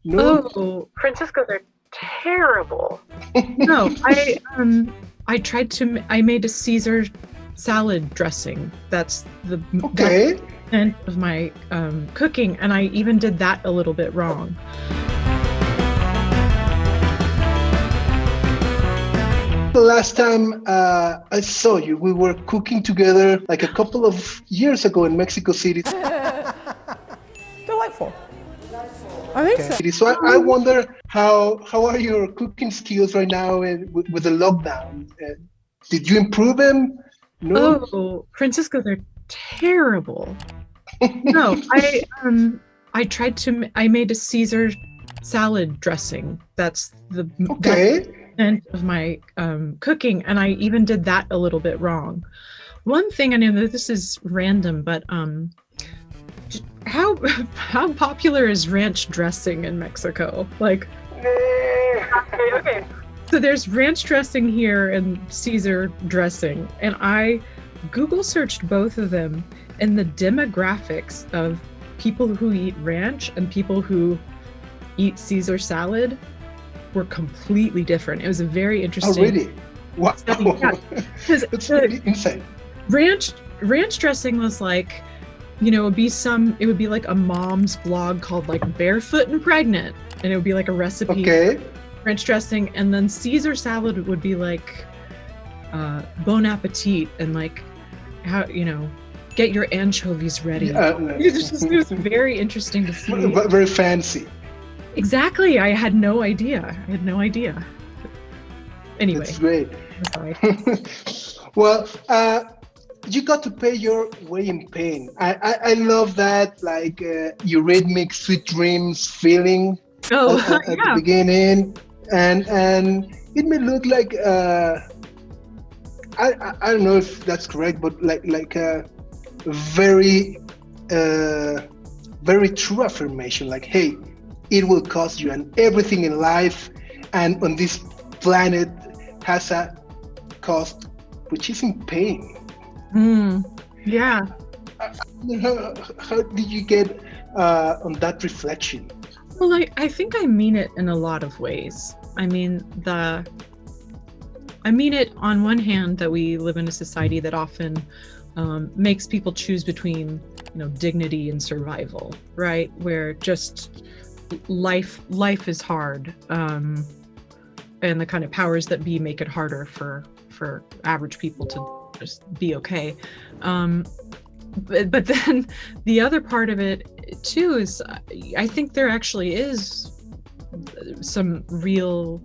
No? Oh, Francisco, they're terrible. no, I made a Caesar salad dressing. That's Okay. end of my cooking, and I even did that a little bit wrong. The last time I saw you, we were cooking together like a couple of years ago in Mexico City. Delightful. I think so. So I wonder how are your cooking skills right now with the lockdown? Did you improve them? No. Oh, Francisco, they're terrible. No, I made a Caesar salad dressing. That's Okay. end of my cooking, and I even did that a little bit wrong. One thing, I know that this is random, but how popular is ranch dressing in Mexico? Like, Okay. so there's ranch dressing here and Caesar dressing, and I Google searched both of them, and the demographics of people who eat ranch and people who eat Caesar salad were completely different. It was a very Oh, interesting really? Wow. study. Yeah, 'cause That's the pretty insane. ranch dressing was like, it would be like a mom's blog called like Barefoot and Pregnant, and it would be like a recipe Okay. ranch dressing, and then Caesar salad would be like Bon Appetit, and like how get your anchovies ready. It was very interesting to see. Very fancy. Exactly. I had no idea. Anyway, That's great. I'm sorry. Well, you got to pay your way in pain. I love that, like eurythmic sweet dreams feeling Oh, at the yeah. beginning, and it may look like I don't know if that's correct, but like a very very true affirmation. Like, hey, it will cost you, and everything in life and on this planet has a cost, which is in pain. Yeah. How did you get on that reflection? Well, I think I mean it in a lot of ways. I mean it on one hand that we live in a society that often makes people choose between, dignity and survival, right? Where just life is hard, and the kind of powers that be make it harder for average people to just be okay. But then the other part of it too is I think there actually is some real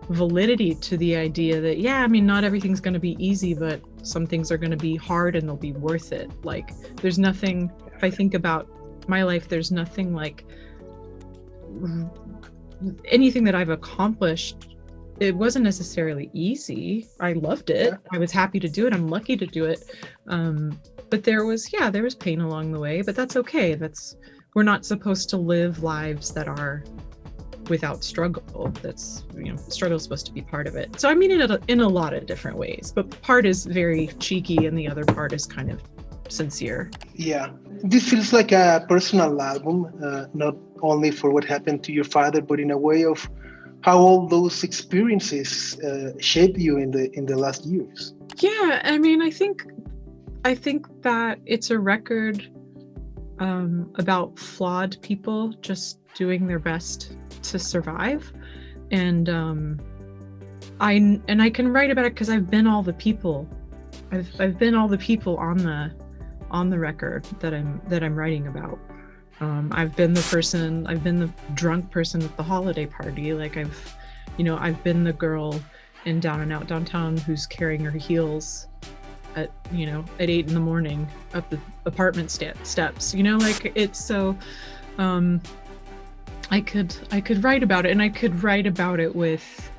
validity to the idea that, not everything's going to be easy, but some things are going to be hard and they'll be worth it. Like, there's nothing, if I think about my life, there's nothing like anything that I've accomplished. It wasn't necessarily easy. I loved it. Yeah. I was happy to do it. I'm lucky to do it. But there was pain along the way, but that's okay. We're not supposed to live lives that are without struggle. That's, struggle is supposed to be part of it. So I mean it in a lot of different ways, but part is very cheeky and the other part is kind of sincere. Yeah, this feels like a personal album, not only for what happened to your father, but in a way of how all those experiences shaped you in the last years. Yeah, I mean, I think that it's a record about flawed people just doing their best to survive, and I can write about it because I've been all the people. I've been all the people on the record that I'm writing about. I've been the drunk person at the holiday party. Like I've been the girl in Down and Out Downtown who's carrying her heels at 8 a.m. up the apartment steps. Like it's so. I could write about it, and I could write about it with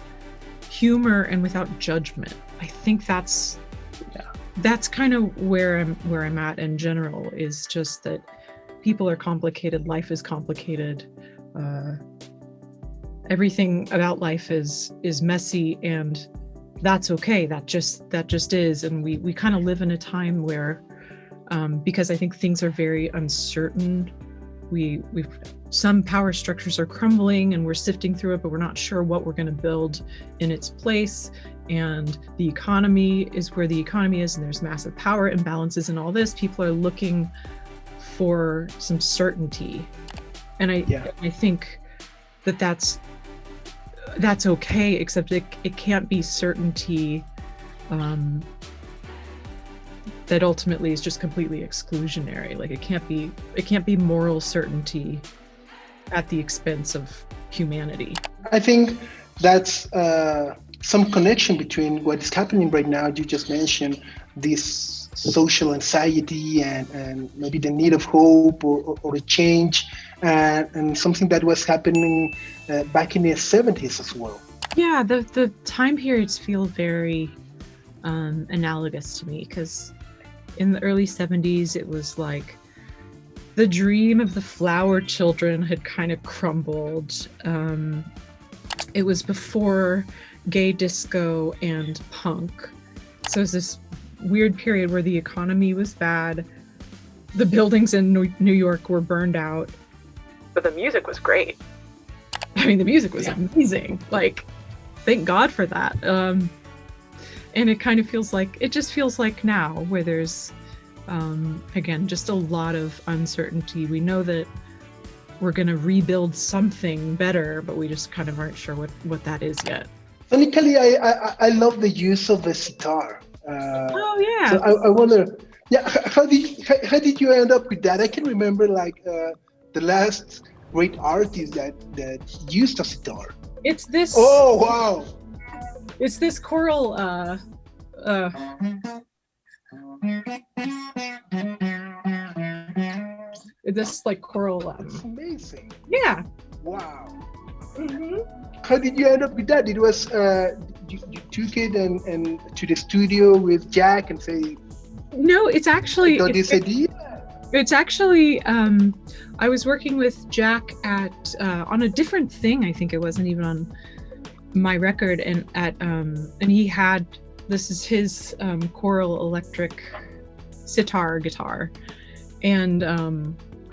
humor and without judgment. I think that's kind of where I'm at in general, is just that people are complicated, life is complicated, everything about life is messy, and that's okay. That just is, and we kind of live in a time where because I think things are very uncertain we've some power structures are crumbling and we're sifting through it, but we're not sure what we're going to build in its place. And the economy is where the economy is, and there's massive power imbalances and all this. People are looking for some certainty, and I think that's okay, except it can't be certainty that ultimately is just completely exclusionary. Like it can't be moral certainty at the expense of humanity. I think that's some connection between what is happening right now. You just mentioned this social anxiety and maybe the need of hope or a change, and something that was happening back in the 70s as well. Yeah, the time periods feel very analogous to me, because in the early 70s, it was like the dream of the flower children had kind of crumbled. It was before gay disco and punk. So it was this weird period where the economy was bad. The buildings in New York were burned out. But the music was great. I mean, the music was amazing. Like, thank God for that. And it kind of feels like now, where there's, again, just a lot of uncertainty. We know that we're going to rebuild something better, but we just kind of aren't sure what that is yet. Sonically, I love the use of the sitar. Oh yeah. So I wonder, how did you end up with that? I can remember like the last great artist that used a sitar. It's this. Oh wow. It's this choral. This like choral. That's amazing. Yeah. Wow. Mm-hmm. How did you end up with that? It was you took it and to the studio with Jack and say. No, it's actually. This idea. It's actually. I was working with Jack at on a different thing. I think it wasn't even on my record, and he had, this is his choral electric sitar guitar, and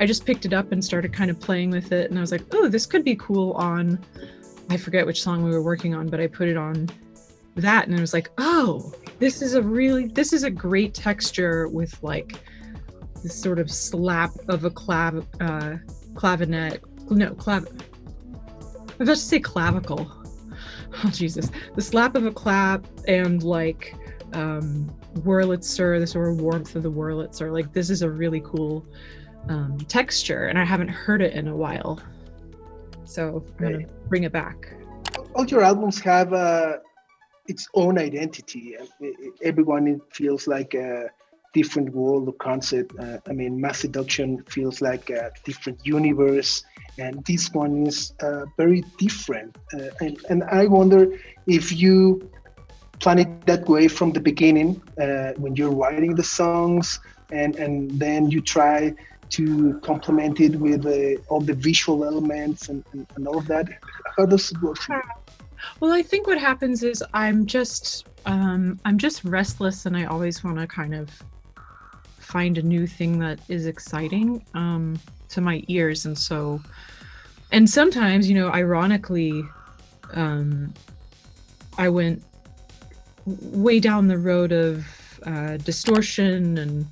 I just picked it up and started kind of playing with it, and I was like, oh, this could be cool on, I forget which song we were working on, but I put it on that, and I was like, oh, this is a great texture with like this sort of slap of a clavinet. No, I was about to say clavicle. Oh Jesus! The slap of a clap and like Wurlitzer, the sort of warmth of the Wurlitzer. Like this is a really cool texture, and I haven't heard it in a while, so I'm gonna bring it back. All your albums have its own identity. Everyone feels like a different world or concept. I mean, Mass Seduction feels like a different universe, and this one is very different. And I wonder if you plan it that way from the beginning when you're writing the songs, and then you try to complement it with all the visual elements and all of that. How does it work for you? Well, I think what happens is I'm just restless, and I always want to kind of find a new thing that is exciting to my ears, and sometimes, you know, ironically, I went way down the road of distortion and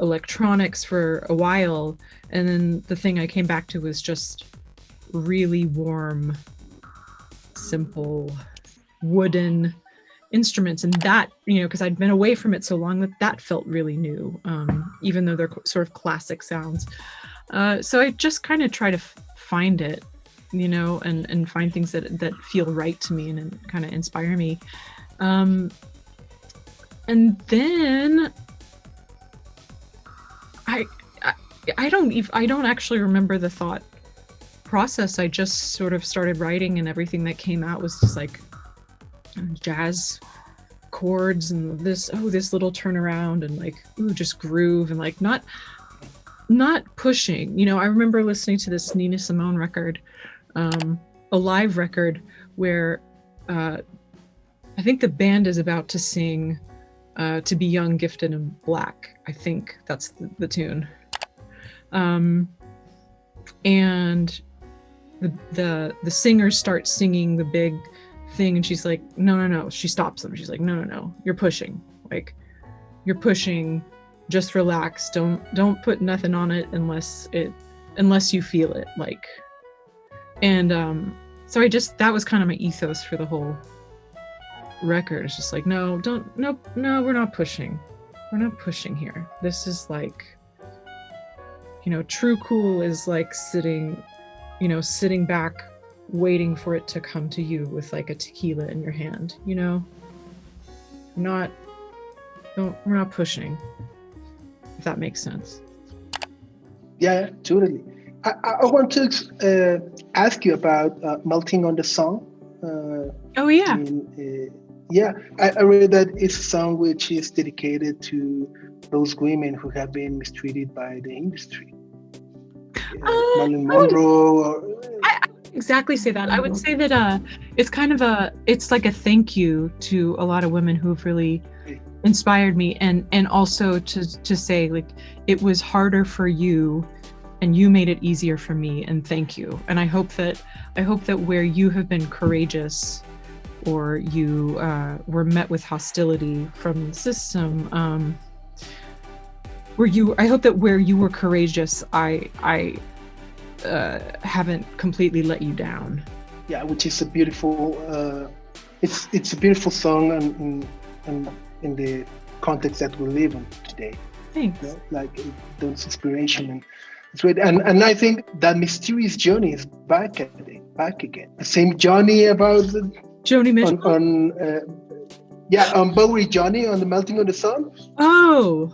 electronics for a while, and then the thing I came back to was just really warm, simple wooden instruments, and that, you know, because I'd been away from it so long that felt really new, even though they're sort of classic sounds. So I just kind of try to find it, you know, and find things that feel right to me and kind of inspire me. And then I don't actually remember the thought process. I just sort of started writing, and everything that came out was just like jazz chords and this little turnaround and like just groove and like not pushing. You know, I remember listening to this Nina Simone record, a live record where I think the band is about to sing To Be Young, Gifted and Black. I think that's the tune. and the singer starts singing the big thing, and she's like, no. She stops them. She's like, no. You're pushing. Like, you're pushing. Just relax. Don't put nothing on it unless you feel it. Like, and so that was kind of my ethos for the whole record. It's just like, no, we're not pushing. We're not pushing here. This is like, true cool is like sitting back, waiting for it to come to you with like a tequila in your hand, we're not pushing, if that makes sense. Yeah, totally. I want to ask you about Melting on the Song. Oh, yeah. I read that it's a song which is dedicated to those women who have been mistreated by the industry. Marilyn Monroe. I wouldn't exactly say that. I would say that it's like a thank you to a lot of women who've really inspired me, and also to say, like, it was harder for you and you made it easier for me, and thank you. And I hope that where you have been courageous, or you were met with hostility from the system, I hope that where you were courageous, I haven't completely let you down. Yeah, which is a beautiful. It's a beautiful song, and in the context that we live in today. Thanks. Like those inspiration, and it's great. And I think that mysterious journey is back again. The same journey about Joni Mitchell on Bowery Johnny on the Melting of the Sun. Oh,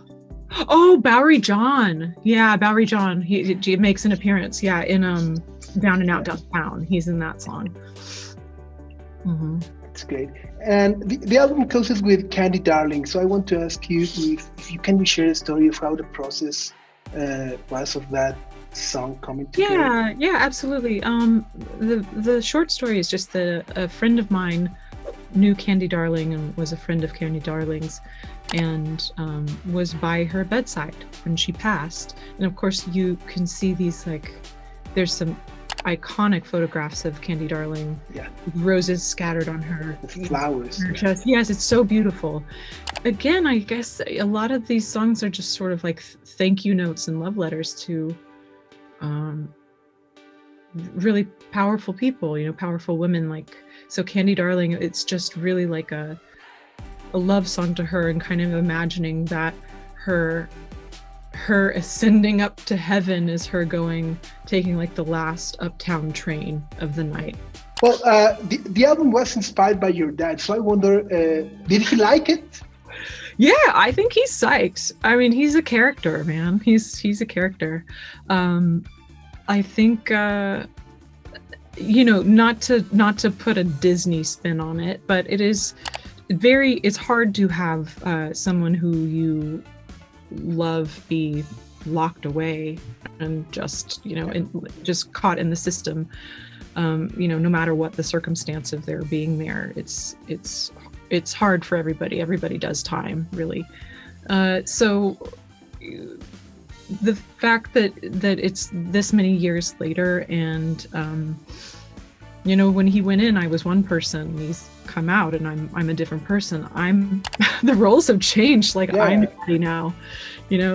Bowery John. Yeah, Bowery John. He makes an appearance. Yeah, in Down and Out Downtown. He's in that song. Mm-hmm. It's great. And the album closes with Candy Darling. So I want to ask you if you can share a story of how the process was of that song coming together. Yeah, absolutely. The short story is just that a friend of mine knew Candy Darling and was a friend of Candy Darling's, and was by her bedside when she passed. And of course you can see these, like, there's some iconic photographs of Candy Darling, with roses scattered on her flowers. Her chest. Yes, it's so beautiful. Again, I guess a lot of these songs are just sort of like thank you notes and love letters to really powerful people, powerful women. Like, so Candy Darling, it's just really like a love song to her, and kind of imagining that her ascending up to heaven is her taking like the last uptown train of the night. Well, the album was inspired by your dad, so I wonder, did he like it? Yeah, I think he's psyched. I mean, he's a character, man. He's a character. I think not to put a Disney spin on it, but it's hard to have someone who you love be locked away and just just caught in the system, no matter what the circumstance of their being there. It's hard for everybody does time, really. So the fact that it's this many years later, and when he went in, I was one person. He's come out, and I'm a different person. The roles have changed. Like, I'm nobody now,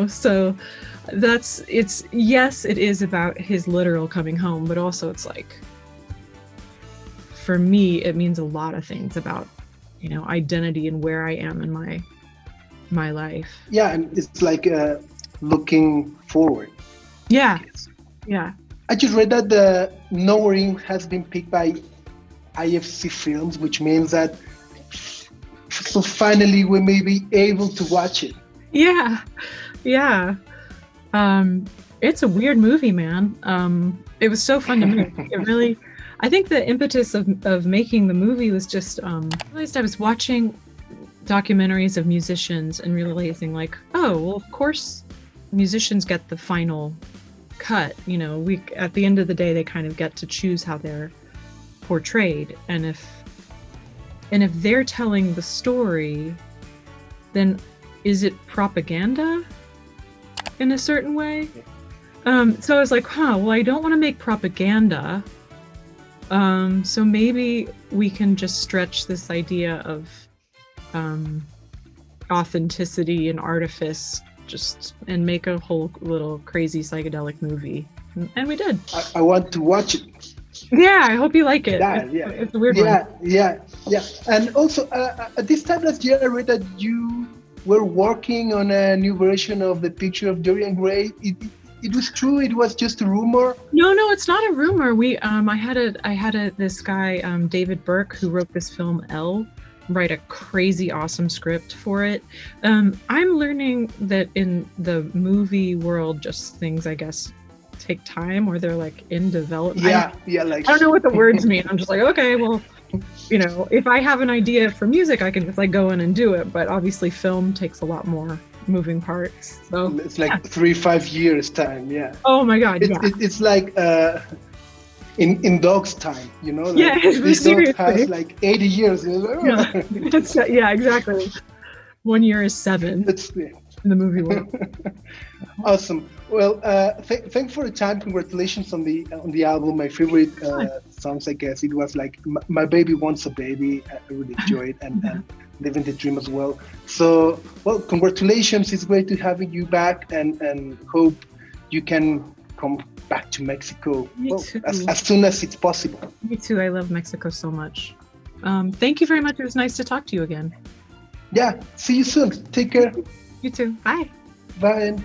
So yes, it is about his literal coming home, but also it's like, for me, it means a lot of things about identity and where I am in my life. Yeah, and it's like looking forward. Yeah. I just read that the No Ring has been picked by IFC Films, which means that so finally we may be able to watch it. Yeah. It's a weird movie, man. It was so fun to make. It really, I think the impetus of making the movie was just, I realized I was watching documentaries of musicians and realizing, like, oh, well, of course musicians get the final cut. At the end of the day, they kind of get to choose how they're portrayed, and if they're telling the story, then is it propaganda in a certain way? So I was like, well, I don't want to make propaganda. So maybe we can just stretch this idea of authenticity and artifice and make a whole little crazy psychedelic movie. And we did. I want to watch it. Yeah, I hope you like it. Yeah, it's a weird one. Yeah. And also, at this time last year, I read that you were working on a new version of The Picture of Dorian Gray. It was true. It was just a rumor. No, it's not a rumor. I had this guy, David Burke, who wrote this film Elle, write a crazy awesome script for it. I'm learning that in the movie world, just things, I guess, take time, or they're like in development. Like I don't know what the words mean. I'm just like, okay, well, if I have an idea for music, I can just like go in and do it. But obviously film takes a lot more moving parts. So it's like 3-5 years time. Yeah. Oh my God. It's like in dog's time, like, yeah, this dog has like 80 years. Yeah, exactly. 1 year is 7 in the movie world. Awesome. Well, thanks for the time. Congratulations on the album. My favorite songs, I guess, it was like My Baby Wants a Baby. I really enjoyed it, and Living the Dream as well. So, well, congratulations. It's great to have you back, and hope you can come back to Mexico as soon as it's possible. Me too. I love Mexico so much. Thank you very much. It was nice to talk to you again. Yeah. See you soon. Take care. You too. Bye. Bye.